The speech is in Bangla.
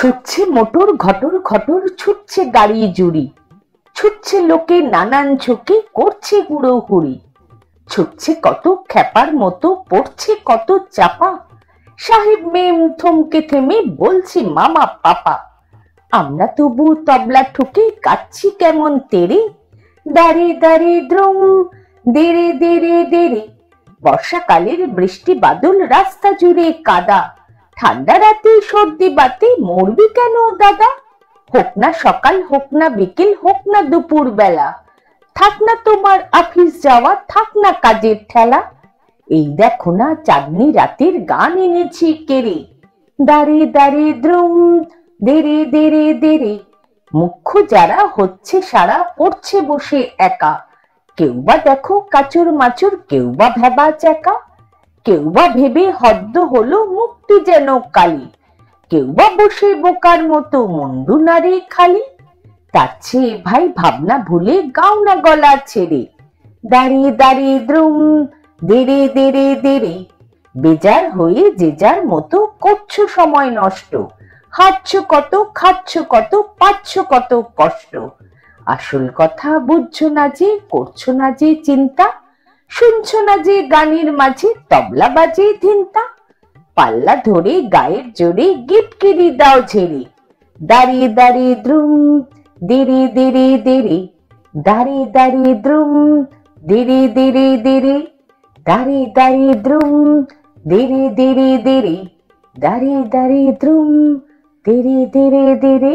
ছুটছে মোটর ঘটর ঘটর, ছুটছে গাড়ি জুড়ি, ছুটছে লোকে নানান ঝোঁকে, করছে হুড়োহুড়ি। ছুটছে কত খ্যাপার মতো, পড়ছে কত চাপা, সাহেব মেম থমকে থেমে বলছি মামা পাপা। আমরা তবু তবলা ঠুকে কাচ্ছি কেমন তেরে, দাঁড়ে দাঁড়ে দ্রুম, দেরে দেরে দেরে। বর্ষাকালের বৃষ্টি বাদল, রাস্তা জুড়ে কাদা, ঠান্ডা রাতে সর্দি বাতে মরবি কেন দাদা। হোক না সকাল, হোক না বিকেল, হোক না দুপুর বেলা, থাক না তোমার অফিস যাওয়া, থাক না কাজের ঠেলা। এই দেখো না চাঁদনি রাতের গান এনেছি কেড়ে, দাঁড়ে দাঁড়ে দ্রুম, দেরে দেরে দেরে। মুখ্য যারা হচ্ছে সারা, পড়ছে বসে একা, কেউ বা দেখো কাচুর মাচুর, কেউ বা ভেবা চেকা, কেউ বা ভেবে হদ্দ হলো মুক্তি যেন কালী, কেউ বা বসে বোকার মতো মুন্ডু নাড়ে খালি। তার চেয়ে ভাই ভাবনা ভুলে গাও না গলা ছেড়ে, দাঁড়িয়ে দাঁড়িয়ে দ্রুম, দেরে দেরে দেরে। বেজার হয়ে যে যার মতো করছো সময় নষ্ট, হাঁটছো কত, খাচ্ছ কত, পাচ্ছ কত কষ্ট। আসল কথা বুঝছো না যে, করছো না যে চিন্তা, শুনছো না যে গানের মাঝে তবলা বাজে ধিনতা। পাল্লা ধরে গায়ের জোরে গিটকিরি দাও ঝেড়ে, দাঁড়িয়ে দাঁড়িয়ে দ্রুম, দেরে দেরে দেরে। দাঁড়িয়ে দাঁড়িয়ে দ্রুম, দেরে দেরে দেরে। দাঁড়িয়ে দাঁড়িয়ে দ্রুম, দেরে দেরে দেরে। দাঁড়িয়ে দাঁড়িয়ে দ্রুম, দেরে দেরে দেরে।